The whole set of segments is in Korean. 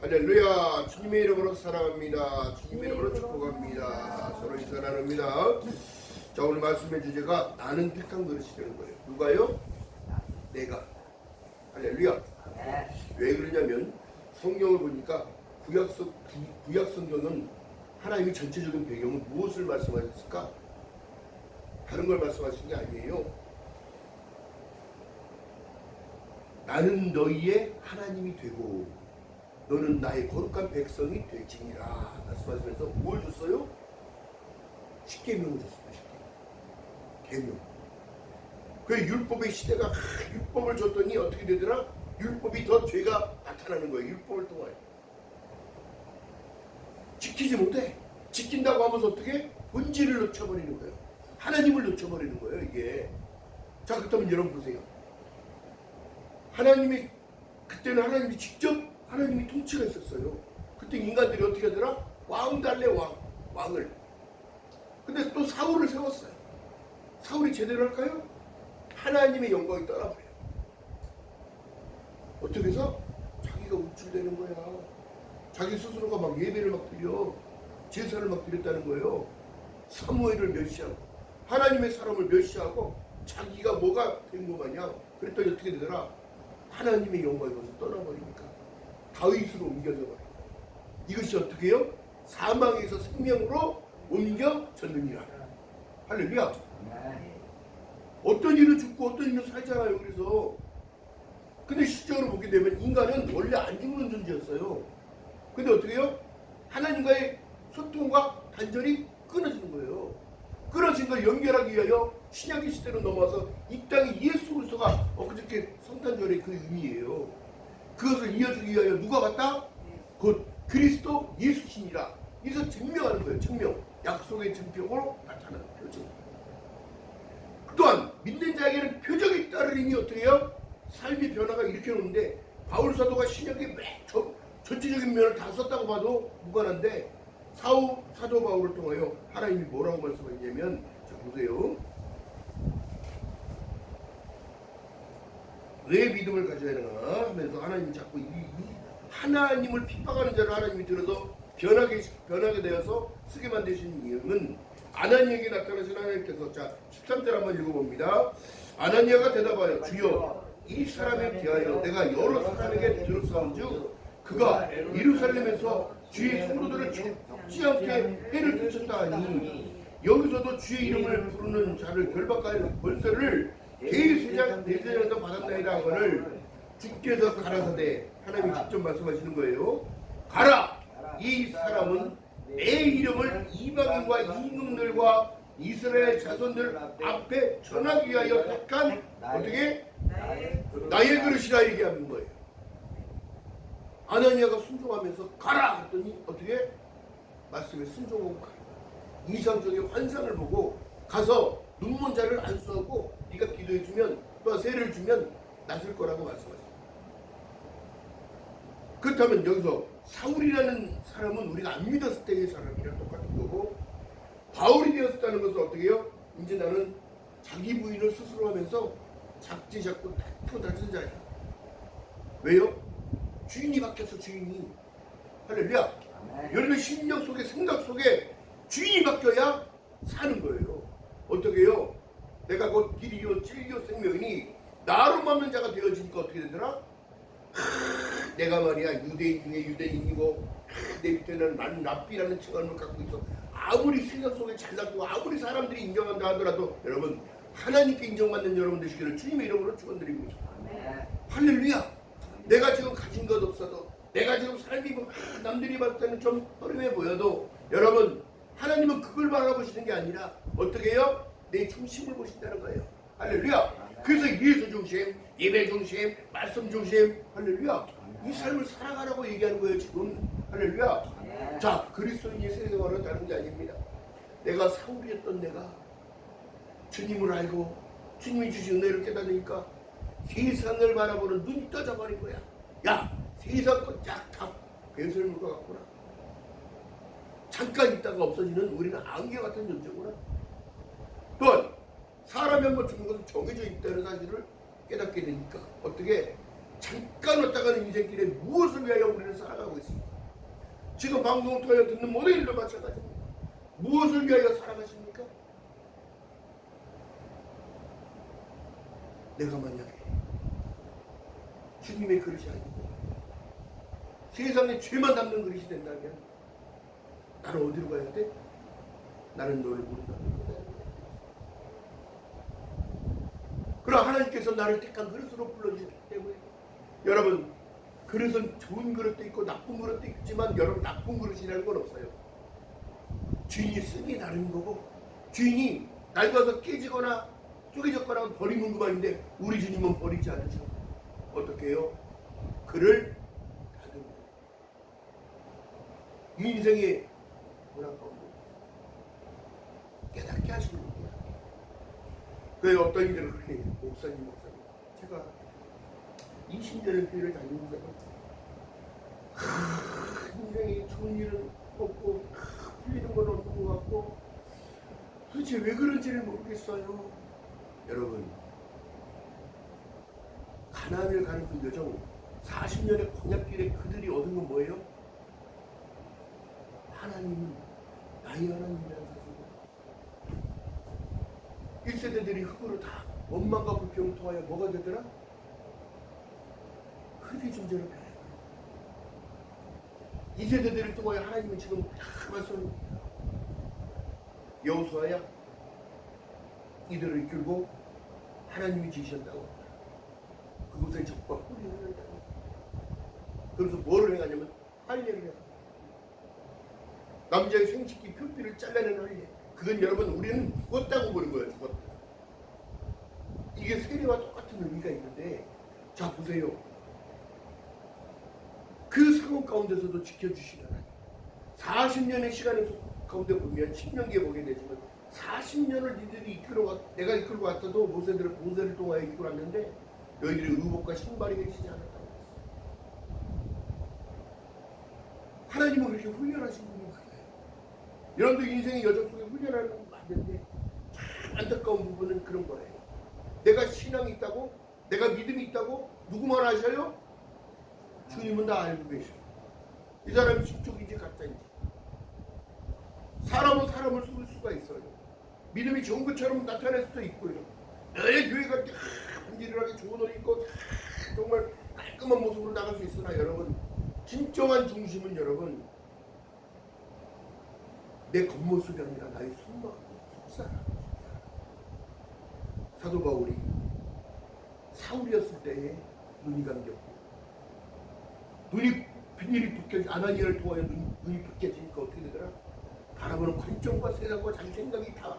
할렐루야. 주님의 이름으로 사랑합니다. 주님의 이름으로 축복합니다. 서로 인사 나눕니다. 자, 오늘 말씀의 주제가 나는 택한 그릇이 되는 거예요. 누가요? 내가. 할렐루야. 왜 그러냐면 성경을 보니까 구약 성경은 하나님이 전체적인 배경은 무엇을 말씀하셨을까? 다른 걸 말씀하신 게 아니에요. 나는 너희의 하나님이 되고 너는 나의 거룩한 백성이 될지니라 말씀하시면서 뭘 줬어요? 십계명을 줬습니다. 계명. 그 율법의 시대가 율법을 줬더니 어떻게 되더라? 율법이 더 죄가 나타나는 거예요. 율법을 통하여 지키지 못해. 지킨다고 하면서 어떻게? 본질을 놓쳐버리는 거예요. 하나님을 놓쳐버리는 거예요. 이게. 자, 그렇다면 여러분 보세요. 하나님이 그때는 하나님이 직접 하나님이 통치가 있었어요. 그때 인간들이 어떻게 하더라? 왕 달래 왕을. 근데 또 사울을 세웠어요. 사울이 제대로 할까요? 하나님의 영광이 떠나버려요. 어떻게 해서? 자기가 우쭐대는 거야. 자기 스스로가 막 예배를 막 드려. 제사를 막 드렸다는 거예요. 사무엘을 멸시하고 하나님의 사람을 멸시하고 자기가 뭐가 된 거 마냥. 그랬더니 어떻게 되더라? 하나님의 영광이 거기서 떠나버리니까 다윗으로 옮겨져 버려요. 이것이 어떻게 해요? 사망에서 생명으로 옮겨졌느니라. 할렐루야. 어떤 일은 죽고 어떤 일은 살잖아요. 그래서 근데 실제로 보게 되면 인간은 원래 안 죽는 존재였어요. 근데 어떻게 해요? 하나님과의 소통과 단절이 끊어지는 거예요. 끊어진 걸 연결하기 위하여 신약의 시대로 넘어와서 이 땅에 예수 그리스도가 엊그저께 성탄절의 그 의미예요. 그것을 이어주기 위하여 누가 왔다? 곧 그리스도 예수시니라. 이것을 증명하는 거예요. 증명. 약속의 증표로 나타나는 표정. 또한 믿는 자에게는 표적이 따르리니 어떻게 해요? 삶의 변화가 이렇게 오는데 바울 사도가 신약의 전체적인 면을 다 썼다고 봐도 무관한데 사도 바울을 통하여 하나님이 뭐라고 말씀하시냐면 자 보세요. 왜 믿음을 가져야 되나 하면서 하나님이 자꾸 하나님을 핍박하는 자를 하나님이 들어서 변하게 되어서 쓰게 만드신 이유는 아나니에게 나타나신 하나님께서 자 13절 한번 읽어봅니다. 아나니아가 대답하여 주여 이 사람에 대하여 내가 여러 사람에게 들었사온즉 그가 예루살렘에서 주의 성도들을 적지 않게 해를 끼쳤다 하니 여기서도 주의 이름을 부르는 자를 결박할 권세를 대제사장에서 받았나이다 하거늘 주께서 가라사대 하나님이 직접 말씀하시는 거예요. 가라! 이 사람은 내 이름을 이방인과 임금들과 이스라엘 자손들 앞에 전하기 위하여 택한 어떻게? 나의 그릇이라 얘기하는 거예요. 아나니아가 순종하면서 가라! 했더니 어떻게? 말씀에 순종하고 가요. 이상적인 환상을 보고 가서 눈먼 자를 안수하고 네가 기도해주면 또 세를 주면 낫을 거라고 말씀하십니다. 그렇다면 여기서 사울이라는 사람은 우리가 안 믿었을 때의 사람이랑 똑같은 거고 바울이 되었다는 것은 어떻게 해요? 이제 나는 자기 부인을 스스로 하면서 잡지 잡고 탁 다진 자야. 왜요? 주인이 바뀌었어. 주인이. 할렐루야. 여러분의 심령 속에 생각 속에 주인이 바뀌어야 사는 거예요. 어떻게 해요? 내가 곧 길이요 진리요 생명이니 나로 믿는 자가 되어지니까 어떻게 되더라? 내가 말이야 유대인 중에 유대인이고 내 밑에는 나는 랍비라는 칭함을 갖고 있어. 아무리 생각 속에 잘나고 아무리 사람들이 인정한다 하더라도 여러분 하나님께 인정받는 여러분 되시기를 주님의 이름으로 축원드립니다. 할렐루야. 내가 지금 가진 것 없어도 내가 지금 삶이 남들이 봤을 때는 좀 허름해 보여도 여러분 하나님은 그걸 바라보시는 게 아니라 어떻게 해요? 내 중심을 보신다는 거예요. 할렐루야. 그래서 예수 중심, 예배 중심, 말씀 중심. 할렐루야. 이 삶을 살아가라고 얘기하는 거예요 지금. 할렐루야. 자, 그리스도인의 세상과는 다른 게 아닙니다. 내가 사울이었던 내가 주님을 알고 주님이 주신 은혜를 깨닫으니까 세상을 바라보는 눈이 떠져버린 거야. 야, 세상 것 쫙 배설물과 같구나. 잠깐 있다가 없어지는 우리는 안개 같은 존재구나. 또한 사람이 한번 죽는 것은 정해져 있다는 사실을 깨닫게 되니까 어떻게 잠깐 왔다 가는 인생길에 무엇을 위하여 우리는 살아가고 있습니까? 지금 방송을 통해 듣는 모든 일도 마찬가지입니다. 무엇을 위하여 살아가십니까? 내가 만약에 주님의 그릇이 아니고 세상에 죄만 담는 그릇이 된다면 나는 어디로 가야 돼? 나는 너를 모른다는 거다. 그럼 하나님께서 나를 택한 그릇으로 불러주셨기 때문에 여러분, 그릇은 좋은 그릇도 있고 나쁜 그릇도 있지만 여러분, 나쁜 그릇이라는 건 없어요. 주인이 쓰기 나른 거고 주인이 낡아서 깨지거나 쪼개졌거나 버리는 것만인데 우리 주님은 버리지 않으셔. 어떻게 해요? 그를 다듬는 이 인생의 뭐랄까 깨닫게 하시는 거예요. 그 어떤 이들은 그렇게 해요. 목사님 제가 20년을 교회를 다니면서 인생에 좋은 일은 없고 풀리는 건 없는 것 같고 도대체 왜 그런지를 모르겠어요. 여러분, 가나안을 가는 그 여정 40년의 광야길에 그들이 얻은 건 뭐예요? 하나님은 나의 하나님이라는 사실. 1세대들이 흙으로 다 원망과 불평을 통하여 뭐가 되더라? 흙의 존재로 변해요. 2세대들을 통하여 하나님은 지금 다 말씀합니다. 여호수아야, 이들을 이끌고 하나님이 지으셨다고. 그곳에 적과 뿌리를 한다고. 그래서 뭐를 행하냐면 할례를 해요. 남자의 생식기 표피를 잘라내는 할례. 그건 여러분, 우리는 죽었다고 보는 거예요. 죽었다. 이게 세례와 똑같은 의미가 있는데, 자 보세요. 그 상황 가운데서도 지켜주신 하나님. 40년의 시간의 가운데 보면 신명기에 보게 되지만 40년을 니들이 내가 이끌고 왔어도 모세를 통하여 이끌고 왔는데 너희들이 의복과 신발이 되지 않았다고 했어요. 하나님은 그렇게 훈련하신 분이 많아요. 여러분들 인생의 여정 속에 훈련하는 건 맞는데 참 안타까운 부분은 그런 거예요. 내가 신앙이 있다고, 내가 믿음이 있다고 누구만 아셔요? 주님은 다 알고 계셔. 이 사람이 진쪽인지 가짜인지. 사람은 사람을 속일 수가 있어요. 믿음이 좋은 것처럼 나타낼 수도 있고요. 내 교회 갈 때 분질하게 좋은 옷 입고 정말 깔끔한 모습으로 나갈 수 있으나 여러분, 진정한 중심은 여러분 내 겉모습이 아니라 나의 속마음, 속사람. 사도 바울이 사울이었을 때에 눈이 감겼고 눈이 비닐이 벗겨지 아나니아를 통하여 눈이 벗겨지니까 어떻게 되더라? 바라보는 관점과 세상과 자기 생각이 다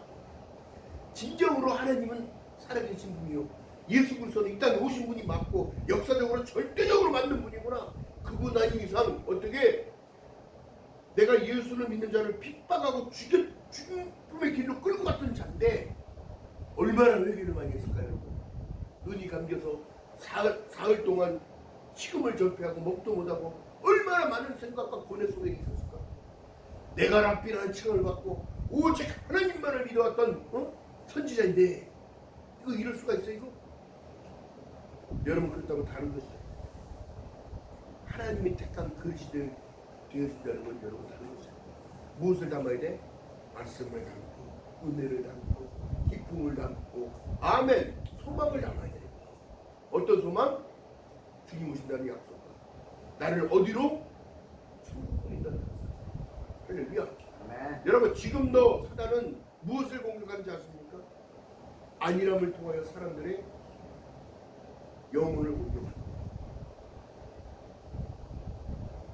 진정으로 하나님은 살아계신 분이요, 예수 그리스도는 이 땅에 오신 분이 맞고 역사적으로 절대적으로 맞는 분이구나. 그분 아닌 이상 어떻게 내가 예수를 믿는 자를 핍박하고 죽음의 길로 끌고 갔던 자인데 얼마나 회개를 많이 했을까요, 여러분? 눈이 감겨서 사흘 동안 식음을 절폐하고 먹도 못하고 얼마나 많은 생각과 고뇌 속에 있었을까? 내가 랍비라는 칭을 받고 오직 하나님만을 믿어왔던 선지자인데 이거 이럴 수가 있어? 이거? 여러분, 그렇다고 다른 것이죠. 하나님이 택한 그릇이 되어진다는 건 여러분 다른 것이죠. 무엇을 담아야 돼? 말씀을 담고 은혜를 담고 기쁨을 담고 아멘, 소망을 담아야 돼요. 어떤 소망? 주님 오신다는 약속과 나를 어디로? 천국으로 인도한다는 사실. 할렐루야. 아멘. 여러분, 지금도 사단은 무엇을 공격하는지 아십니까? 안일함을 통하여 사람들의 영혼을 공격합니다.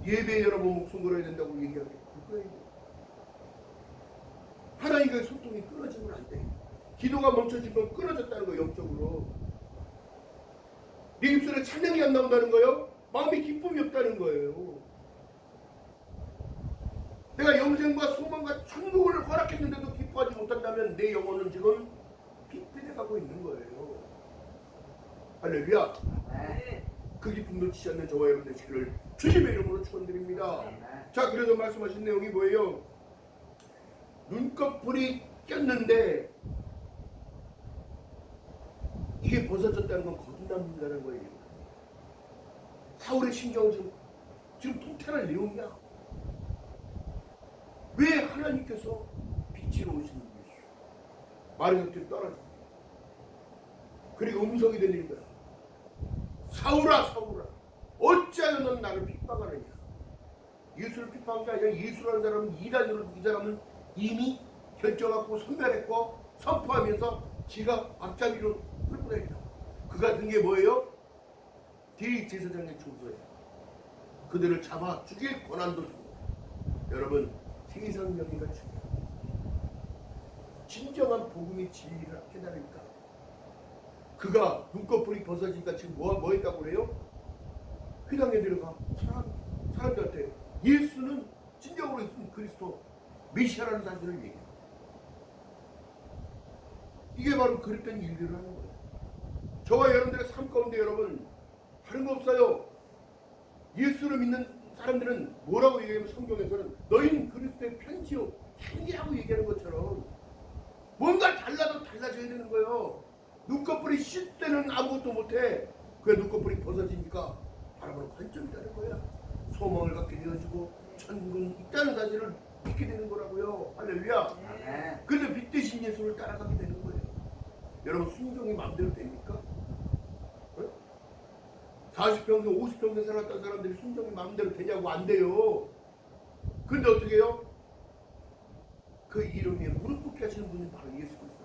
예배에 여러분 목숨 걸어야 된다고 얘기하면 그거예요. 하나님과의 소통이 끊어지면 안 돼요. 기도가 멈춰지면 끊어졌다는 거예요. 영적으로 네 입술에 찬양이 안 나온다는 거예요. 마음에 기쁨이 없다는 거예요. 내가 영생과 소망과 천국을 허락했는데도 기뻐하지 못한다면 내 영혼은 지금 삐뚤어가고 있는 거예요. 할렐루야. 네. 그 기쁨 놓치지 않는 저와 여러분 되시기를 주님의 이름으로 축원드립니다. 네. 자, 그래서 말씀하신 내용이 뭐예요? 눈꺼풀이 꼈는데 이게 벗어졌다는 건 거듭난다는 거예요. 사울의 심정은 지금 통쾌할 내용이야. 하나님께서 빛으로 오시는 분이시오. 마른 곁을 떠나서 그리고 음성이 들리는 거야. 사울아 사울아 어찌하여 넌 나를 핍박하느냐. 예수를 핍박한 게 아니라 예수라는 사람은 이단으로 이 사람은 이미 결정하고 선별했고 선포하면서 지가 앞잡이로 끌고 다닌다. 그 같은 게 뭐예요? 대제사장의 총소예요. 그들을 잡아 죽일 권한도 주고. 여러분 세상 정의가 중요합니다. 진정한 복음의 진리를 깨달으니까 그가 눈꺼풀이 벗어지니까 지금 뭐 했다고 그래요? 회당에 들어가 사람들한테 예수는 진정으로 있으면 그리스도 메시아라는 사실을 얘기해요. 이게 바로 그랬던 일들을 하는 거예요. 저와 여러분들의 삶 가운데 여러분 다른 거 없어요. 예수를 믿는 사람들은 뭐라고 얘기하면 성경에서는 너희는 그리스도의 편지요 향기라고 얘기하는 것처럼 뭔가 달라도 달라져야 되는 거예요. 눈꺼풀이 쉴 때는 아무것도 못해. 그 눈꺼풀이 벗어지니까 바라보는 관점이 다른 거야. 소망을 갖게 되어지고 천국은 있다는 사실을 믿게 되는 거라고요. 할렐루야. 그래서 빛 대신 예수를 따라가게 되는 거예요. 여러분 순종이 마음대로 됩니까? 40평생 50평생 살았던 사람들이 순종이 마음대로 되냐고 안 돼요. 근데 어떻게 해요? 그 이름 위에 무릎 꿇게 하시는 분이 바로 예수 그리스도.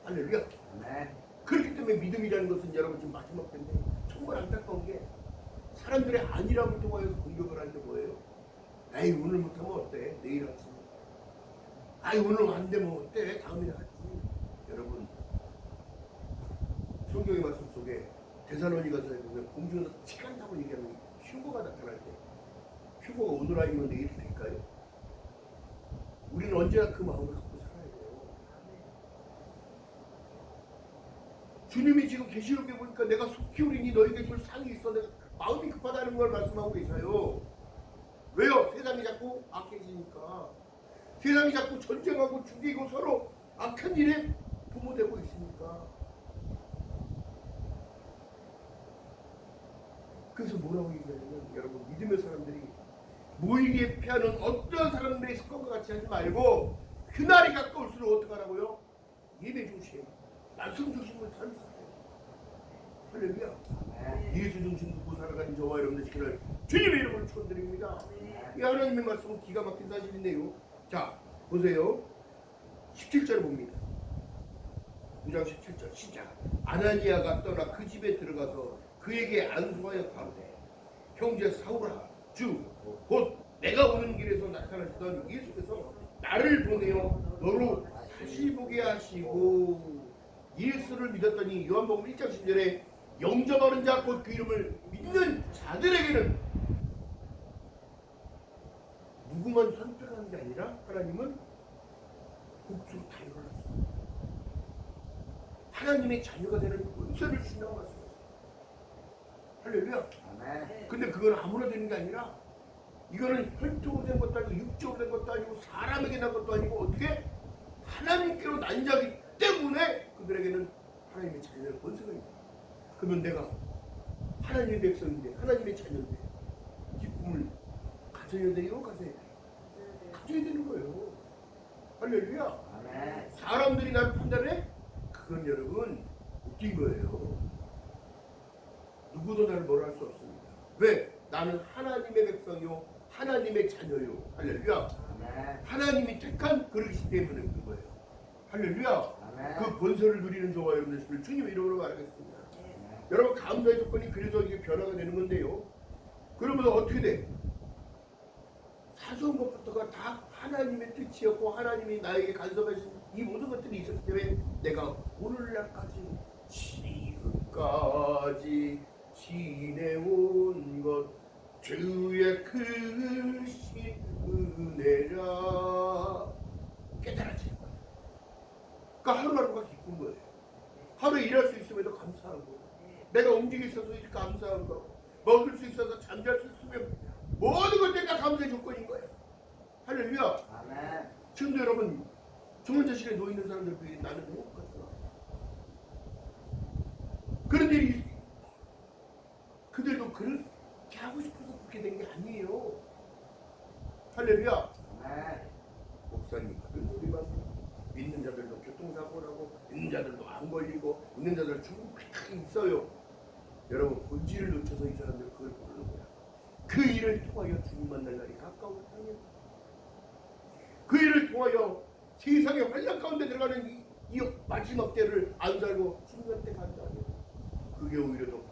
할렐루야. 그렇기 때문에 믿음이라는 것은 여러분 지금 마지막 때인데 정말 안타까운 게 사람들의 아니라고 통하여서 공격을 하는데 뭐예요? 에이 오늘 못하면 어때? 내일 하지. 아이 오늘 안 되면 어때? 다음에 하지. 여러분 성경의 말씀 속에 데살로니가서에 보면 공중에서 치간다고 얘기하는 휴거가 나타날 때 휴거가 오늘 아니면 내일이 될까요? 우리는 언제나 그 마음을 갖고 살아야 돼요. 주님이 지금 계시록에 보니까 내가 속히 오리니 너에게 줄 상이 있어. 내가 마음이 급하다는 걸 말씀하고 계셔요. 왜요? 세상이 자꾸 악해지니까. 세상이 자꾸 전쟁하고 죽이고 서로 악한 일에 부모되고 있으니까. 그래서 뭐라고 얘기하냐면 여러분 믿음의 사람들이 모이기에 피하는 어떤 사람들의 습관과 같이 하지 말고 그날이 가까울수록 어떻게 하라고요? 예배 중심, 말씀 중심을 살면 살아요. 할렐루야. 예수 중심 듣고 살아가는 저와 여러분들 시키는 주님의 이름으로 축원드립니다. 이 하나님의 말씀은 기가 막힌 사실인데요. 자 보세요. 17절 봅니다. 9장 17절 시작. 아나니아가 떠나 그 집에 들어가서 그에게 안수하여 가로되 형제 사울아 주 곧 내가 오는 길에서 나타나시던 예수께서 나를 보내어 너로 다시 보게 하시고 예수를 믿었더니 요한복음 1장 10절에 영접하는 자 곧 그 이름을 믿는 자들에게는 누구만 선택하는 게 아니라 하나님은 복수로 다 일어났습니다. 하나님의 자녀가 되는 은사를 주신다고 말씀하셨어요. 할렐루야. 근데 그건 아무나 되는 게 아니라 이거는 혈통으로 된 것도 아니고 육적으로 된 것도 아니고 사람에게 난 것도 아니고 어떻게 하나님께로 난 자기 때문에 그들에게는 하나님의 자녀의 권세가 있다. 그러면 내가 하나님의 백성인데 하나님의 자녀인데 기쁨을 가져야 돼요? 가져야 돼요? 가져야 되는 거예요. 할렐루야. 사람들이 나를 판단해? 그건 여러분 웃긴 거예요. 누구도 나를 뭐라 할 수 없습니다. 왜? 나는 하나님의 백성이요 하나님의 자녀요. 할렐루야. 하나님이 택한 그릇이기 때문에 그런 거예요. 할렐루야. 그 본세를 누리는 저와 여러분들 주님의 이름으로 말하겠습니다. 여러분 감사의 조건이 그래서 이게 변화가 되는 건데요. 그러면서 어떻게 돼? 사소한 것부터가 다 하나님의 뜻이었고 하나님이 나에게 간섭하신 이 모든 것들이 있었기 때문에 내가 오늘날까지 지금까지 지내온 것 주의 크신 은혜라 깨달아지는 거예요. 그러니까 하루하루가 기쁜 거예요. 하루 일할 수 있음에도 감사하고 내가 움직일 수 있어서 감사한 거 먹을 수 있어서 잠잘 수 있으면 모든 것들이 다 감사의 조건인 거예요. 할렐루야. 지금도 여러분 중환자실에 누워있는 사람들 중에 나는 행복하구나. 그런 일이 그들도 그렇게 하고 싶어서 그렇게 된 게 아니에요. 할렐루야. 목사님 그런 소리 마세요. 믿는 자들도 교통사고 나고 믿는 자들도 안 걸리고 믿는 자들 죽음 크게 있어요. 여러분 본질을 놓쳐서 이 사람들 그걸 모르는 거야. 그 일을 통하여 죽음 만날 날이 가까웠다면 그 일을 통하여 세상의 환란 가운데 들어가는 이 마지막 때를 안 살고 죽는 때 간다면 그게 오히려 더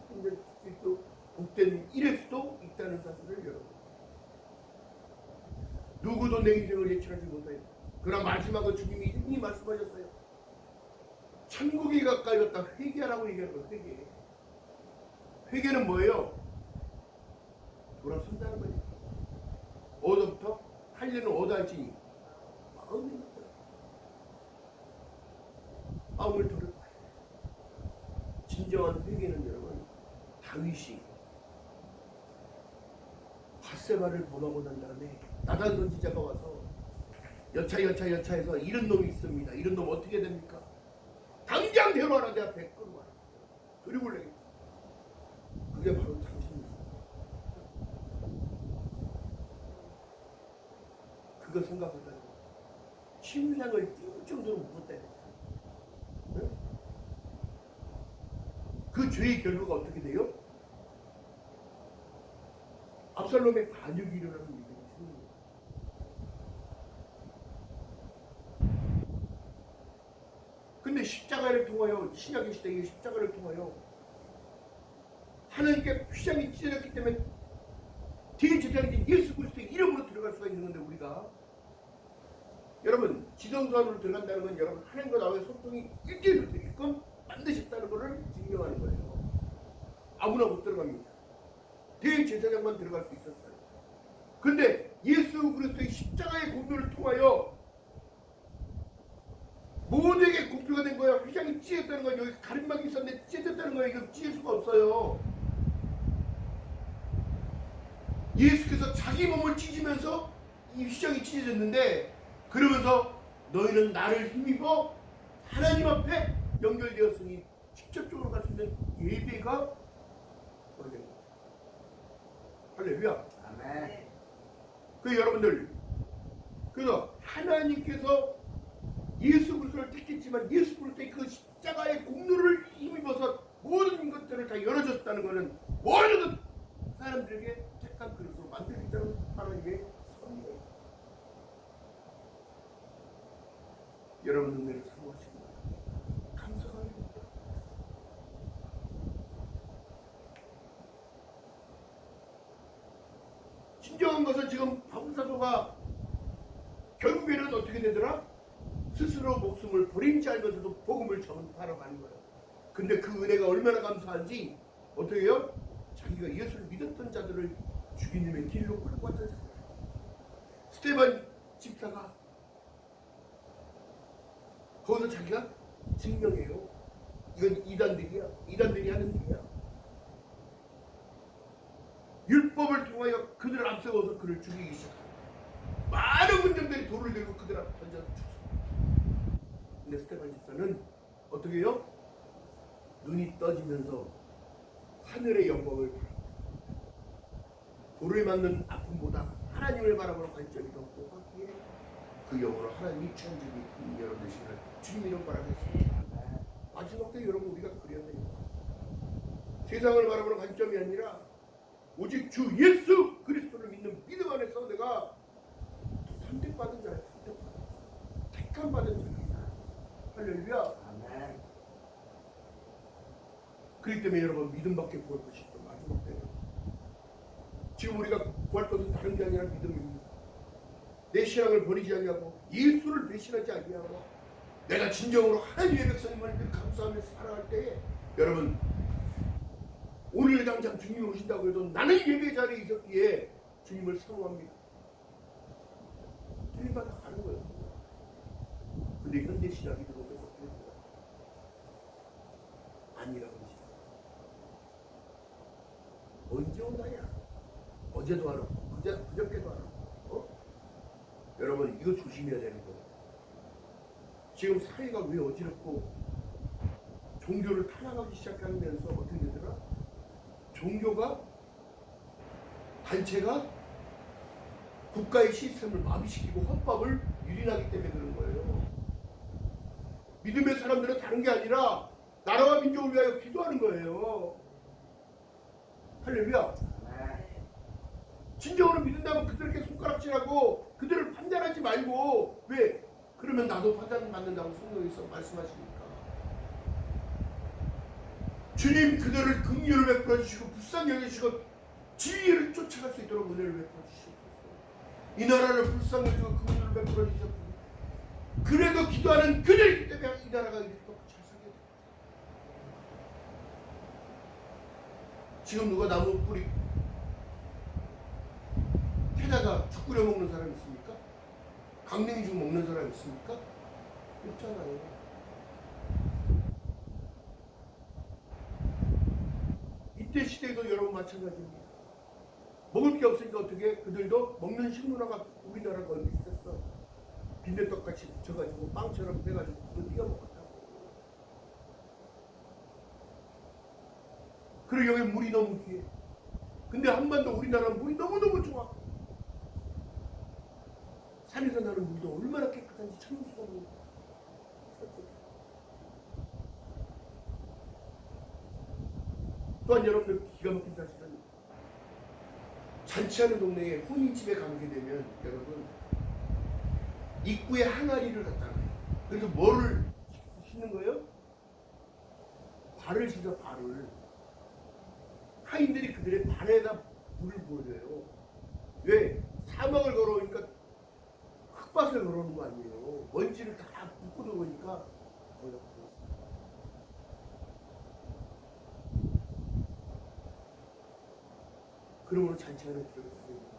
복된 일일 수도 있다는 사실을 여러분 누구도 내 인생을 예측하지 못해요. 그러나 마지막은 주님이 이미 말씀하셨어요. 천국이 가까이 왔다. 회개하라고 얘기하는 거예요. 회개. 회개는 뭐예요? 돌아선다는 거예요. 어디부터? 할례는 어디 할지? 마음입니다. 마음을 돌이켜요. 진정한 회개는 여러분 다윗이 밧세바를 범하고 난 다음에 나단 선지자가 와서 여차해서 이런 놈이 있습니다. 이런 놈 어떻게 됩니까? 당장 데려와라. 내 앞에 끌어와라. 그리고 내겠다. 그게 바로 당신입니다. 그거 생각하다가 심장을 띄울 정도로 무겁다. 네? 그 죄의 결과가 어떻게 돼요? 압살롬의 반역이 일어나는 일이 생깁니다. 근데 십자가를 통하여 신약의 시대의 십자가를 통하여 하나님께 휘장이 찢어졌기 때문에 대제사장인 예수 그리스도의 이름으로 들어갈 수가 있는 건데 우리가 여러분 지성소 안으로 들어간다는 건 여러분 하나님과 나와의 소통이 일대일로 되게끔 만드셨다는 것을 증명하는 거예요. 아무나 못 들어갑니다. 대제사장만 들어갈 수 있었어요. 근데 예수 그리스도의 십자가의 공로를 통하여 모두에게 공표가 된 거예요. 휘장이 찢어졌다는 건 여기 가림막이 있었는데 찢어졌다는 거예요. 이거 찢을 수가 없어요. 예수께서 자기 몸을 찢으면서 이 휘장이 찢어졌는데 그러면서 너희는 나를 힘입어 하나님 앞에 연결되었으니 직접적으로 갈 수 있는 예배가 걸린 거예요. 할렐루야. 아멘. 그 여러분들 그래서 하나님께서 예수 그리스도를 택했지만 예수 그리스도의 그 십자가의 공로를 힘입어서 모든 것들을 다 열어줬다는 것은 모든 사람들에게 택한 그릇으로 만들겠다는 하나님의 섭리예요. 여러분 은혜를 사모하시기 바랍니다. 감사합니다. 진정한 것은 지금 바울사도가 결국에는 어떻게 되더라? 스스로 목숨을 버린지 알면서도 복음을 전파하러 가는 거예요. 근데 그 은혜가 얼마나 감사한지 어떻게 해요? 자기가 예수를 믿었던 자들을 주님의 길로 끌고 왔던 자들. 스테반 집사가 거기서 자기가 증명해요. 이건 이단들이야. 이단들이 하는 일이야. 율법을 통하여 그들을 앞세워서 그를 죽이기 시작합니다. 많은 군중들이 돌을 들고 그들 앞에 던져서 죽습니다. 근데 스테반 집사는 어떻게 해요? 눈이 떠지면서 하늘의 영광을 바라봅니다. 돌을 맞는 아픔보다 하나님을 바라보는 관점이 더 높았기에 그 영으로 하나님이 취한 적이 여러분의 신을 주님 이름 바라겠습니다. 마지막 때 여러분 우리가 그래야 돼요. 세상을 바라보는 관점이 아니라 오직 주 예수 그리스도를 믿는 믿음 안에서 내가 선택받은 자야. 택함 받은 자야. 할렐루야. 아멘. 그렇기 때문에 여러분 믿음밖에 구할 것이 없죠. 마지막 때는 지금 우리가 구할 것은 다른 게 아니라 믿음입니다. 내 신앙을 버리지 아니하고 예수를 배신하지 아니하고 내가 진정으로 하나님의 백성임을 늘 감사하며 살아갈 때에 여러분 오늘 당장 주님이 오신다고 해도 나는 예배 자리에 있었기에 주님을 사모합니다. 주님마다 가는 거예요. 근데 현대 신학이 들어오면서 아니라고 그러지. 언제 온다냐? 어제도 하러, 그저께도 하러. 여러분 이거 조심해야 되는 거예요. 지금 사회가 왜 어지럽고 종교를 탄압하기 시작하면서 어떻게 되더라? 종교가 단체가 국가의 시스템을 마비시키고 헌법을 유린하기 때문에 그런 거예요. 믿음의 사람들은 다른 게 아니라 나라와 민족을 위하여 기도하는 거예요. 할렐루야. 진정으로 믿는다면 그들에게 손가락질하고 그들을 판단하지 말고, 왜? 그러면 나도 판단받는다고 성경에서 말씀하시니까. 주님 그들을 긍휼을 베풀어 주시고 불쌍히 여기시고 진리를 쫓아갈 수 있도록 은혜를 베풀어 주시옵소서. 이 나라를 불쌍히 여기시고 긍휼을 베풀어 주시옵소서. 그래도 기도하는 그들이기 때문에 이 나라가 이렇게 잘 살게 돼. 지금 누가 나무 뿌리 캐다가 죽 끓여 먹는 사람 있습니까? 강냉이죽 먹는 사람 있습니까? 없잖아요. 이때 시대에도 여러분 마찬가지입니다. 먹을 게 없으니까 어떻게 그들도 먹는 식문화가 우리나라가 거의 비슷했어. 빈대떡같이 붙여가지고 빵처럼 돼가지고 그걸 띄워 먹었다고. 그리고 여기 물이 너무 귀해. 근데 한반도 우리나라는 물이 너무너무 좋아. 산에서 나는 물도 얼마나 깨끗한지 참을 수가 없는 거야. 또한 여러분들 기가 막힌 사실은 잔치하는 동네에 혼인집에 가게 되면 여러분 입구에 항아리를 갖다 놔요. 그래서 뭐를 씻는 거예요? 발을 씻어, 발을. 하인들이 그들의 발에다 물을 부어줘요. 왜? 사막을 걸어오니까 흙밭을 걸어오는 거 아니에요. 먼지를 다 묶고 들어오니까 거기다 부어요. 그러므로 잔치하는 필요가 있습니다.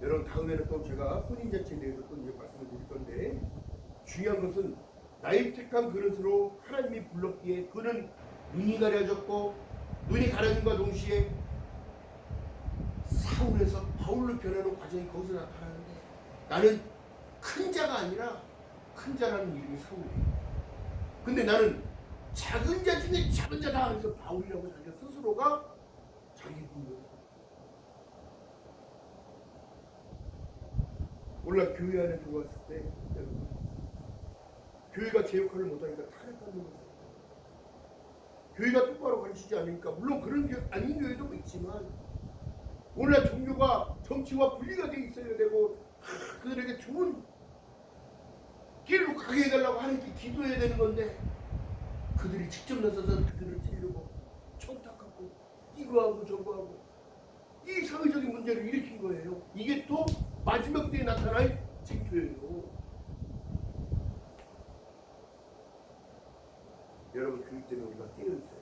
여러분 다음에는 또 제가 혼인잔치에 대해서 또 이제 말씀을 드릴 건데, 중요한 것은 나의 택한 그릇으로 하나님이 불렀기에 그는 눈이 가려졌고, 눈이 가려짐과 동시에 사울에서 바울로 변하는 과정이 거기서 나타나는데, 나는 큰 자가 아니라 큰 자라는 이름이 사울이에요. 근데 나는 작은 자 중에 작은 자다 해서 바울이라고 자기 스스로가 자기 분을. 오늘 교회 안에 들어왔을 때 여러분, 교회가 제 역할을 못하니까 타락하는 거죠. 교회가 똑바로 가르치지 않으니까, 물론 그런 교회, 아닌 교회도 있지만, 오늘날 종교가 정치와 분리가 돼 있어야 되고 그들에게 좋은 길로 가게 해달라고 하나님께 기도해야 되는 건데, 그들이 직접 나서서 그들을 찌르고 청탁하고 이거 하고 저거 하고 이 사회적인 문제를 일으킨 거예요. 이게 또 마지막 때에 나타날 쟁표예요. 여러분 그렇기 때문에 우리가 깨어있어요.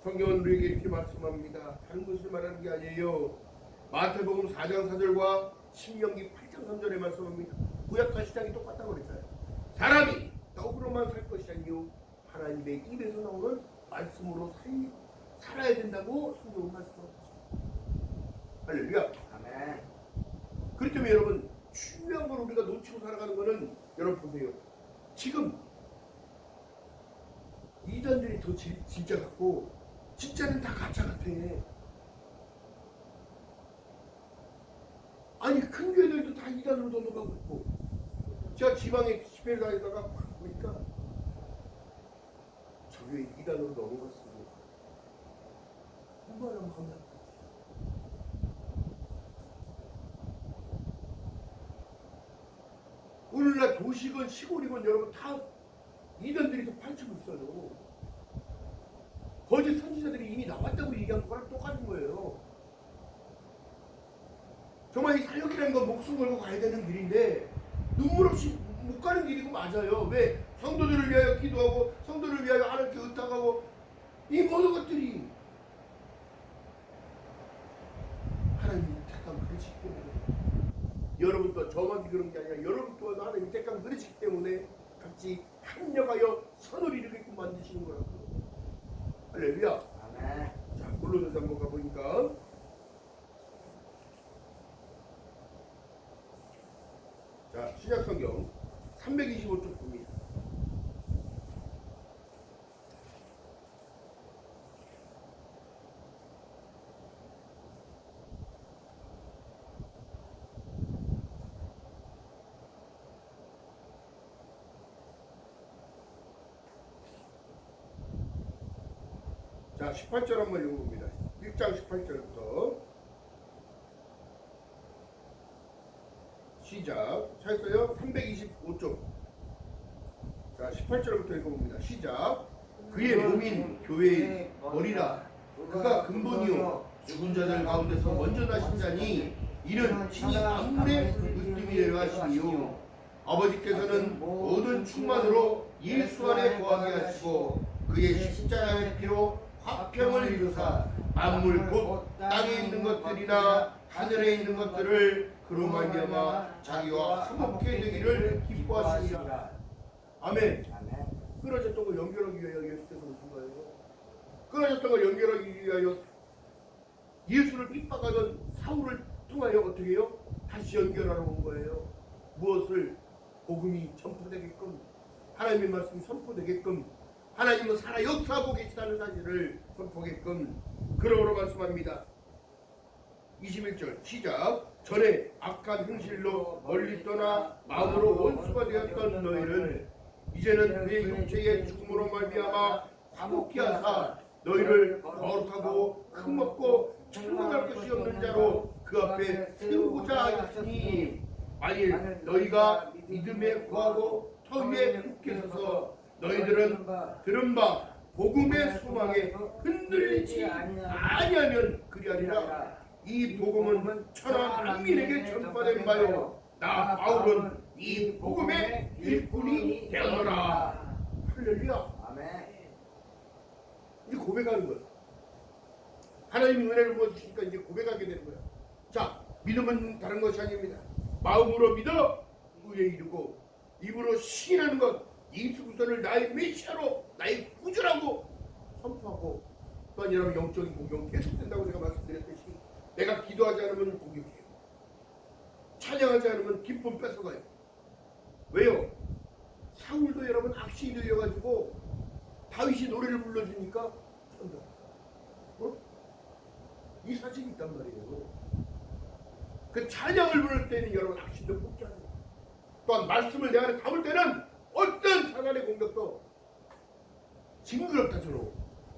성경은 우리에게 이렇게 말씀합니다. 다른 것을 말하는 게 아니에요. 마태복음 4장 4절과 신명기 8장 3절에 말씀합니다. 구약과 시장이 똑같다고 그랬어요. 사람이 떡으로만 살 것이 아니요 하나님의 입에서 나오는 말씀으로 살아야 된다고 성경은 말씀합니다. 할렐루야. 아멘. 그렇기 때문에 여러분, 중요한 걸 우리가 놓치고 살아가는 거는, 여러분 보세요. 지금 이단들이 더 진짜 같고 진짜는 다 가짜 같아. 아니 큰 교회들도 다 이단으로 넘어가고 있고, 제가 지방에 집회를 다니다가 보니까 저 교회 이단으로 넘어갔어요. 얼마나 마음이 아프지. 오늘날 도시건 시골이건 여러분 다 이단들이 더 파헤치고 있어요. 거짓 선지자들이 이미 나왔다고 얘기한 거랑 똑같은 거예요. 정말 이 사역이라는 건 목숨 걸고 가야 되는 길인데 눈물 없이 못 가는 길이고 맞아요. 왜? 성도들을 위하여 기도하고 성도를 위하여 하나님께 의탁하고 이 모든 것들이 하나님이 택한 그릇이기 때문에, 여러분도 저만 그런 게 아니라 여러분 또한 하나님이 택한 그릇이기 때문에 같이 합력하여 선을 이루게끔 만드시는 거라고. 할렐루야. 아멘. 자, 골로새서 한번 가보니까, 자, 신약성경 325쪽 봅니다. 자, 18절 한번 읽어봅니다. 1장 18절부터 시작. 찾았어요? 325쪽. 자, 18절부터 읽어봅니다. 시작. 그의 몸인 교회의 머리라. 그가 근본이요 죽은 자들 가운데서 먼저 나신 자니 이는 친히 만물의 으뜸이려 하시니요 아버지께서는 모든 충만으로 예수 안에 거하게 하시고 그의 십자가의 피로 화평을 이루사 만물 곧 땅에 있는 것들이나 하늘에 있는 것들을 그로 말미암아 자기와 화목해 되기를 기뻐하시니라. 아멘. 끊어졌던 걸 연결하기 위하여 예수께서 오신 거예요. 끊어졌던 걸 연결하기 위하여 예수를 핍박하던 사울을 통하여 어떻게 해요? 다시 연결하러 온 거예요. 무엇을? 복음이 전파되게끔, 하나님의 말씀이 선포되게끔, 하나님은 살아 역사하고 계시다는 사실을 선포하게끔 그러므로 말씀합니다. 21절 시작. 전에 악한 행실로 멀리 떠나 마음으로 원수가 되었던 너희를 이제는 그의 육체의 죽음으로 말미암아 화목케 하사 너희를 거룩하고 흠없고 충만할 것이 없는 자로 그 앞에 세우고자 하였으니 만일 너희가 믿음에 구하고 터 위에 굳게 서서 너희들은 들은 바 복음의 소망에 흔들리지 아니하면 그리하리라. 이 복음은 천하 만민에게 전파된 바요 나 바울은 이 복음의 일꾼이 되었노라. 할렐루야. 아멘. 이제 고백하는 거야. 하나님이 은혜를 부어주시니까 이제 고백하게 되는 거야. 자, 믿음은 다른 것이 아닙니다. 마음으로 믿어 의에 이르고 입으로 시인하는 것, 예수 그리스도를 나의 메시아로 나의 구주라고 선포하고 또한 여러분 영적인 공격 계속된다고 제가 말씀드렸듯이 내가 기도하지 않으면 공격해요. 찬양하지 않으면 기쁨 뺏어가요. 왜요? 사울도 여러분 악신이 들려가지고 다윗이 노래를 불러주니까 천다. 이 사실이 있단 말이에요. 그 찬양을 부를 때는 여러분 악신도 복귀하죠. 또한 말씀을 내 안에 담을 때는 어떤 사단의 공격도 징그럽다 저로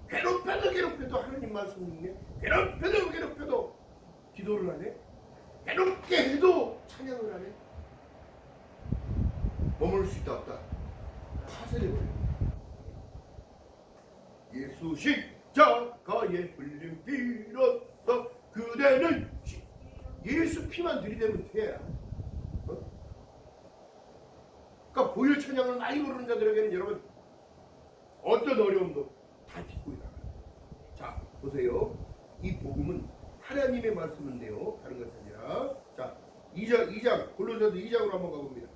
괴롭혀도 하나님 말씀을 읽네. 괴롭혀도 기도를 하네. 괴롭게 해도 찬양을 하네. 머물 수 있다 없다. 파쇄되버려. 예수 십자가에 흘린 피로써 그대는 예수 피만 들이대면 돼. 그러니까 보혈 찬양을 많이 부르는 자들에게는 여러분 어떤 어려움도 다 딛고 있다. 자, 보세요. 이 복음은 하나님의 말씀인데요. 다른 것이 아니라. 자, 2장 골로새서 2장으로 한번 가봅니다.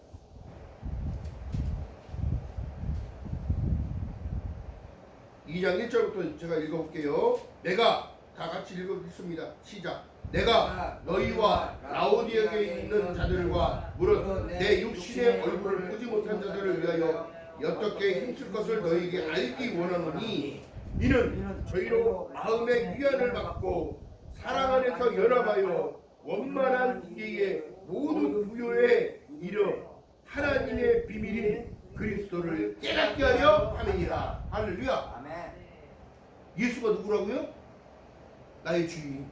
2장 1절부터 제가 읽어볼게요. 내가 다 같이 읽습니다. 시작. 내가 너희와 라오디게에 있는 자들과 무릇 내 육신의 얼굴을 보지 못한 자들을 위하여 어떻게 힘쓸 것을 너희에게 알기 원하노니 이는 저희로 마음의 위안을 받고 사랑 안에서 연합하여 원만한 이계의 모든 부요에 이르 하나님의 비밀인 그리스도를 깨닫게 하려 함이니라. 할렐루야. 아멘. 예수가 누구라고요? 나의 주인.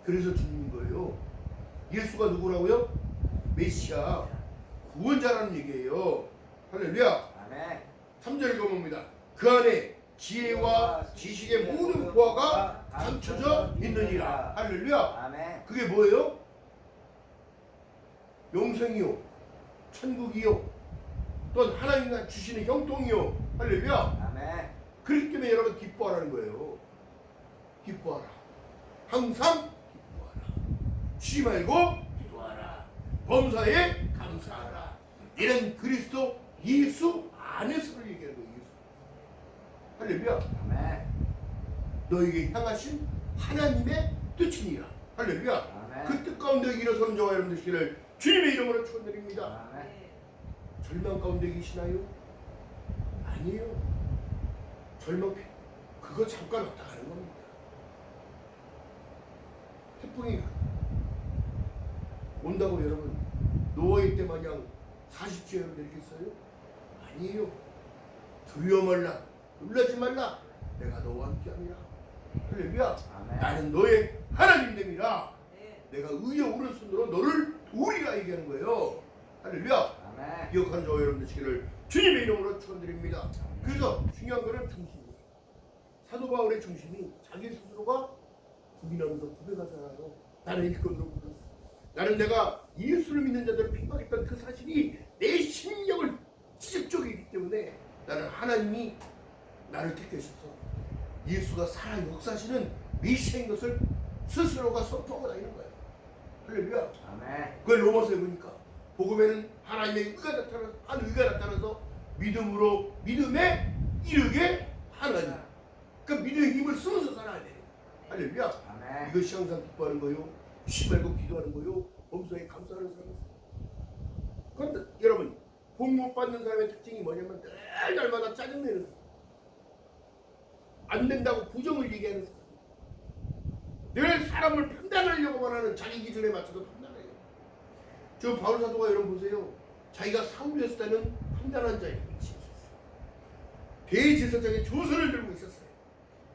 그래서 주님인 거예요. 예수가 누구라고요? 메시아, 구원자라는 얘기예요. 할렐루야. 아멘. 3절 읽어봅니다. 그 안에 지혜와 지식의 모든 보화가 감춰져 있느니라. 할렐루야. 아멘. 그게 뭐예요? 영생이요, 천국이요, 또 하나님이 주시는 형통이요. 할렐루야. 아멘. 그렇기 때문에 여러분 기뻐하라는 거예요. 기뻐하라. 항상 쉬지 말고 기도하라. 범사에 감사하라. 이런 그리스도 예수 안에서를 얘기하는 거예요. 예수. 할렐루야. 아멘. 너에게 향하신 하나님의 뜻이니라. 할렐루야. 아멘. 그 뜻 가운데 일어서는 저와 여러분 되시기를 주님의 이름으로 축원드립니다. 아멘. 절망 가운데 계시나요? 아니에요. 절망 그거 잠깐 왔다 가는 겁니다. 태풍이 온다고 여러분 노아의 때 마냥 40주에 여러분 되겠어요? 아니에요. 두려워 말라, 놀라지 말라. 내가 너와 함께함이라. 할렐루야. 아멘. 나는 너의 하나님 됨이라. 네. 내가 의의 오른손으로 너를 우리가 얘기하는 거예요. 할렐루야. 아멘. 기억하는 저와 여러분 되시기를 주님의 이름으로 축원드립니다. 그래서 중요한 거는 중심이에요. 사도 바울의 중심이 자기 스스로가 부인하면서 고백하잖아요. 나는 일꾼으로 불렀어. 나는 내가 예수를 믿는 자들을 핍박했던 그 사실이 내 심령을 찢어쪼개기 때문에 나는 하나님이 나를 택하셔서 예수가 살아 역사하시는 메시아인 것을 스스로가 선포하고 다니는 거예요. 할렐루야. 아멘. 그걸 로마서에 보니까 복음에는 하나님의 의가 나타나서 한 의가 나타나서 믿음으로 믿음에 이르게 하나님. 그러니까 믿음의 힘을 쓰면서 살아야 돼요. 할렐루야. 아멘. 이것이 항상 기뻐하는 거요. 쉬 말고 기도하는 거요. 범사에 감사하는 사람. 그런데 여러분 복 못 받는 사람의 특징이 뭐냐면 늘 날마다 짜증내는 사람. 안 된다고 부정을 얘기하는 사람. 늘 사람을 판단하려고만 하는 자기 기준에 맞춰서 판단해요. 저 바울 사도가 여러분 보세요. 자기가 사울이었을 때는 판단한 자의 위치에 있었어요. 대제사장의 조서를 들고 있었어요.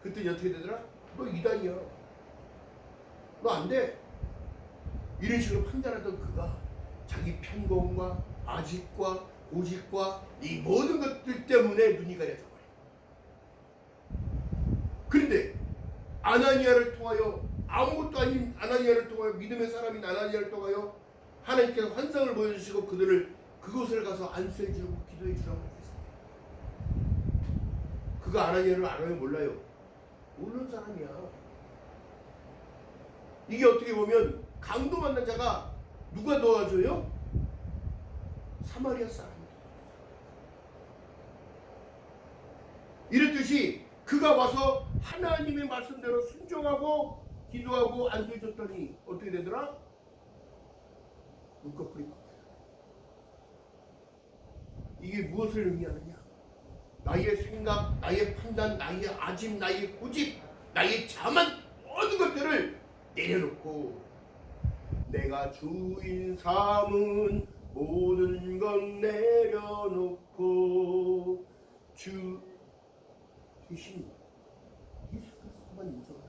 그때 어떻게 되더라? 너 이단이야. 너 안 돼. 이런 식으로 판단하던 그가 자기 편공과 아직과 오직과 이 모든 것들 때문에 눈이 가려져 버려요. 그런데 아나니아를 통하여 아무것도 아닌 아나니아를 통하여 믿음의 사람인 아나니아를 통하여 하나님께서 환상을 보여주시고 그곳을 가서 안수해 주고 기도해 주라고 했어요. 그가 아나니아를 알아요? 몰라요? 모르는 사람이야. 이게 어떻게 보면 강도 만난 자가 누가 도와줘요? 사마리아 사람이. 이랬듯이 그가 와서 하나님의 말씀대로 순종하고 기도하고 안수해 줬더니 어떻게 되더라? 눈꺼풀이 바뀌어요. 이게 무엇을 의미하느냐? 나의 생각, 나의 판단, 나의 아집, 나의 고집, 나의 자만 모든 것들을 내려놓고 내가 주인 삼은 모든 건 내려놓고 주 대신 예수 그리스도만 인정하는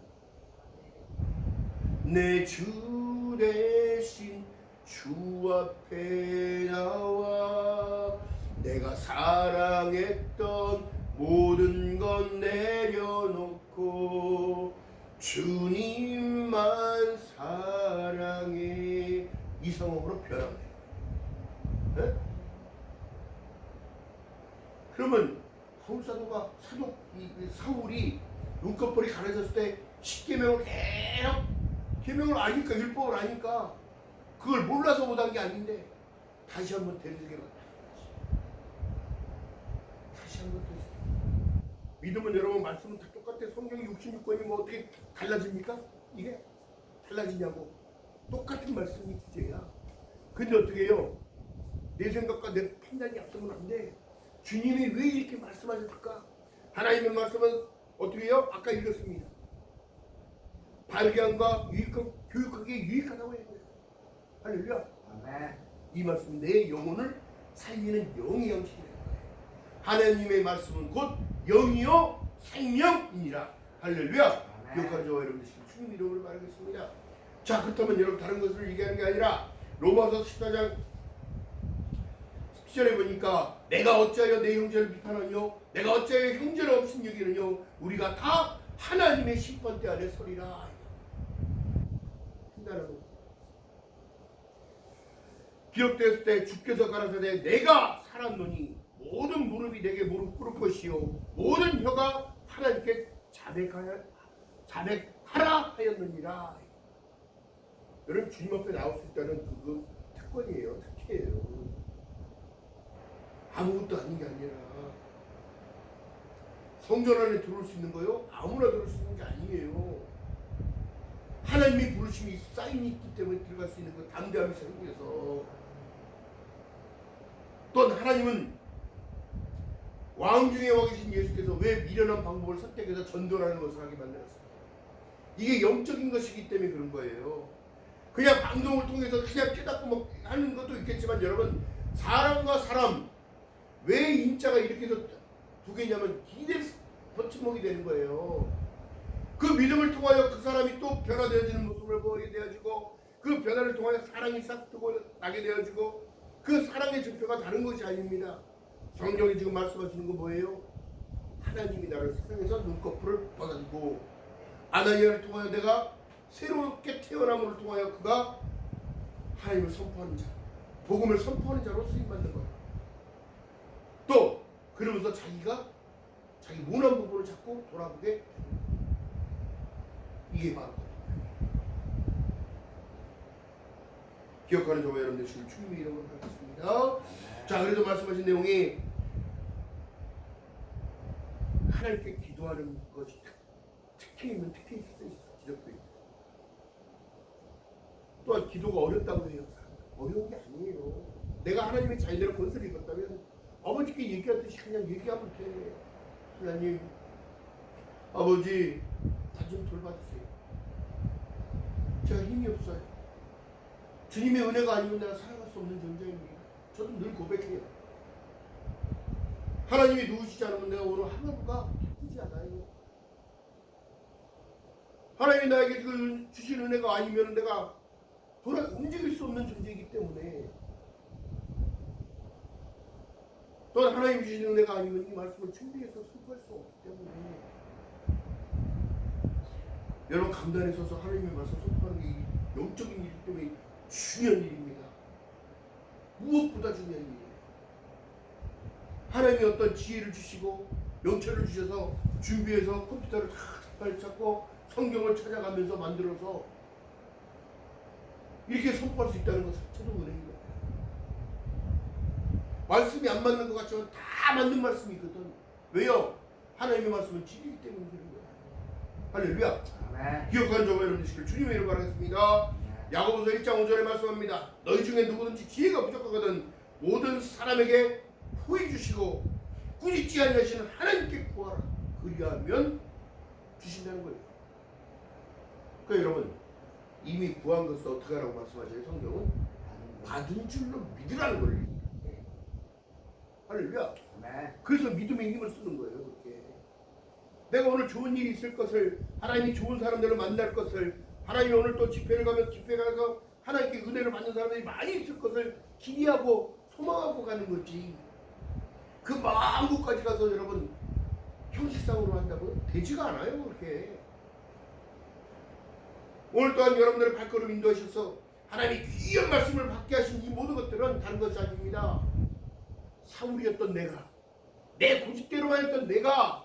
내 주 대신 주 앞에 나와 내가 사랑했던 모든 건 내려놓고 주님만 사랑해. 이 상황으로 변하게 돼요. 네? 그러면 사울이 눈꺼풀이 가려졌을 때 십계명을 계속 계명을 아니까 율법을 아니까 그걸 몰라서 못한 게 아닌데 다시 한번 되새겨 봐요. 다시 한번 되새겨. 믿음은 여러분 말씀은 다 똑같아. 성경이 66권이 뭐 어떻게 달라집니까? 이게 달라지냐고. 똑같은 말씀이 주제야. 근데 어떻게 해요? 내 생각과 내 판단이 앞서면 안 돼. 주님이 왜 이렇게 말씀하셨을까? 하나님의 말씀은 어떻게 해요? 아까 읽었습니다. 바르게 함과 교육하기에 유익하다고 했어요. 할렐루야. 아멘. 이 말씀은 내 영혼을 살리는 영의 양식이라는 거예요. 하나님의 말씀은 곧 영이요 생명이니라. 할렐루야. 기억하는 저와 여러분들 주님 이름으로 말하겠습니다. 자, 그렇다면 여러분 다른 것을 얘기하는 게 아니라 로마서 14장 10절에 보니까 내가 어찌하여 내 형제를 비판하며 내가 어찌하여 형제를 업신여기느냐 우리가 다 하나님의 심판대 안에 서리라. 한다라고. 기록되었을 때 주께서 가라사대 내가 살았노니 모든 무릎이 내게 무릎 꿇을 것이요 모든 혀가 하나님께 자백하라 하였느니라. 여러분 주님 앞에 나올 수 있다는 그거 특권이에요. 특혜예요. 아무것도 아닌 게 아니라 성전 안에 들어올 수 있는 거요? 아무나 들어올 수 있는 게 아니에요. 하나님이 부르심이 사인이 있기 때문에 들어갈 수 있는 거 담대함이 생겨서. 또 하나님은 왕 중에 왕이신 예수께서 왜 미련한 방법을 선택해서 전도라는 것을 하게 만들었어요? 이게 영적인 것이기 때문에 그런 거예요. 그냥 방송을 통해서 그냥 깨닫고 뭐 하는 것도 있겠지만 여러분 사람과 사람 왜 인자가 이렇게 해서 두 개냐면 버팀목이 되는 거예요. 그 믿음을 통하여 그 사람이 또 변화되어지는 모습을 보게 되어지고 그 변화를 통하여 사랑이 싹 트고 나게 되어지고 그 사랑의 증표가 다른 것이 아닙니다. 성경이 지금 말씀하시는 건 뭐예요? 하나님이 나를 사랑해서 눈꺼풀을 받아주고 아나니아를 통하여 내가 새롭게 태어남을 통하여 그가 하나님을 선포하는 자, 복음을 선포하는 자로 쓰임받는 거예요. 또 그러면서 자기가 자기 모난 부분을 자꾸 돌아보게, 이게 바로 기억하는 저와 여러분들 지금 주님의 이름으로 하겠습니다. 자, 그래서 말씀하신 내용이 하나님께 기도하는 것이 특혜 있는 특혜 있을 수 있어. 기적도 있고. 또한 기도가 어렵다고 해요. 어려운 게 아니에요. 내가 하나님의 자녀를 권세를 입었다면 아버지께 얘기하듯이 그냥 얘기하면 돼. 하나님, 아버지, 나 좀 돌봐주세요. 제가 힘이 없어요. 주님의 은혜가 아니면 내가 살아갈 수 없는 존재입니다. 저도 늘 고백해요. 하나님이 누우시지 않으면 내가 오늘 하루가 기쁘지 않아요. 하나님이 나에게 주신 은혜가 아니면 내가 움직일 수 없는 존재이기 때문에, 또 하나님이 주신 은혜가 아니면 이 말씀을 준비해서 선포할 수 없기 때문에, 여러분 감단에 서서 하나님의 말씀 선포하는 게 영적인 일이기 때문에 중요한 일입니다. 무엇보다 중요한 일이에요. 하나님이 어떤 지혜를 주시고 명철을 주셔서 준비해서 컴퓨터를 잘 찾고 성경을 찾아가면서 만들어서 이렇게 선포할 수 있다는 것 자체도 은혜인 거예요. 말씀이 안 맞는 것 같지만 다 맞는 말씀이거든. 왜요? 하나님의 말씀은 진리이기 때문에 그런 거예요. 할렐루야. 아멘. 기억하는 저와 여러분 되시길 주님의 이름으로 바라겠습니다. 야고보서 1장 5절에 말씀합니다. 너희 중에 누구든지 지혜가 부족하거든 모든 사람에게 후히 주시고 꾸짖지 아니하시는 하나님께 구하라. 그리하면 주신다는 거예요. 그러니까 여러분, 이미 구한 것을 어떻게 하라고 말씀하셔요? 성경은 받은 줄로 믿으라는 걸 얘기해요. 할렐루야. 그래서 믿음의 힘을 쓰는 거예요. 그렇게 내가 오늘 좋은 일이 있을 것을, 하나님이 좋은 사람들을 만날 것을, 하나님이 오늘 또 집회를 가면 집회 가서 하나님께 은혜를 받는 사람들이 많이 있을 것을 기대하고 소망하고 가는 거지. 그 마음까지 가서 여러분 형식상으로 한다고 되지가 않아요. 그렇게 오늘 또한 여러분들의 발걸음 인도하셔서 하나님이 귀한 말씀을 받게 하신 이 모든 것들은 다른 것이 아닙니다. 사울이었던 내가, 내 고집대로만 했던 내가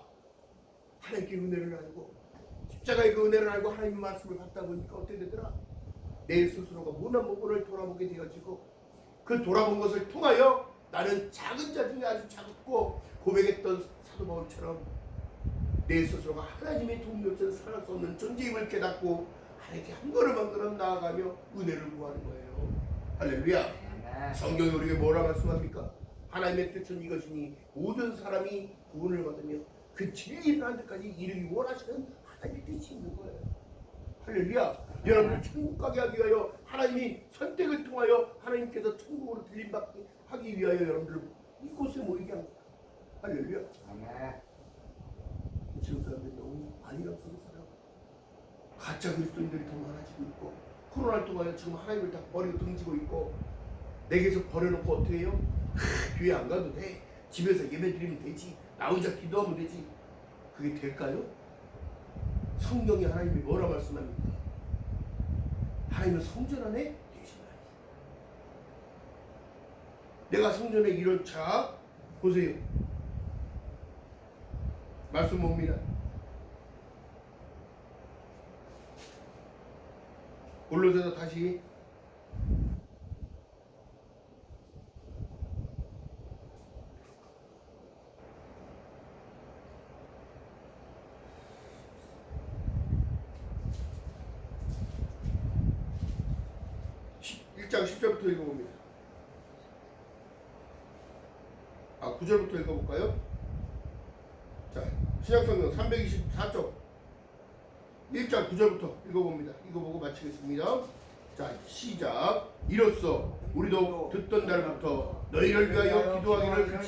하나님께 은혜를 알고 십자가의 그 은혜를 알고 하나님의 말씀을 받다 보니까 어떻게 되더라? 내 스스로가 모난 부분을 돌아보게 되어지고 그 돌아본 것을 통하여 나는 작은 자 중에 아주 작고 고백했던 사도 바울처럼 내 스스로가 하나님의 도움이 없이는 살아갈 수 없는 존재임을 깨닫고 하나님께 한 걸음 한 걸음 나아가며 은혜를 구하는 거예요. 할렐루야. 성경이 우리에게 뭐라 말씀합니까? 하나님의 뜻은 이것이니 모든 사람이 구원을 받으며 그 진리를 하는 데까지 이르기 원하시는 하나님의 뜻이 있는 거예요. 할렐루야. 여러분을 천국 가게 하기 위하여 하나님이 선택을 통하여 하나님께서 천국으로 들림받게 하기 위하여 여러분들 이곳에 모이게 한 거야. 할렐루야. 아멘. 지금 사람들이 너무 안일함 속에 살아요. 가짜 그리스도인들이 더 많아지고 있고 코로나를 통하여 지금 하나님을 다 버리고 등지고 있고 내게서 버려놓고 어떻게 해요? 교회 안 가도 돼. 집에서 예배 드리면 되지. 나 혼자 기도하면 되지. 그게 될까요? 성경이 하나님이 뭐라 말씀합니까? 하나님은 성전 안에 계신다. 내가 성전에 이런 자 보세요. 말씀 봅니다. 골로새서 다시 장 10절부터 읽어봅니다. 9절부터 읽어볼까요? 자, 신약성경 324쪽 1장 9절부터 읽어봅니다. 이거 보고 마치겠습니다. 자, 시작. 이로써 우리도 듣던 날부터 너희를 위하여 기도하기를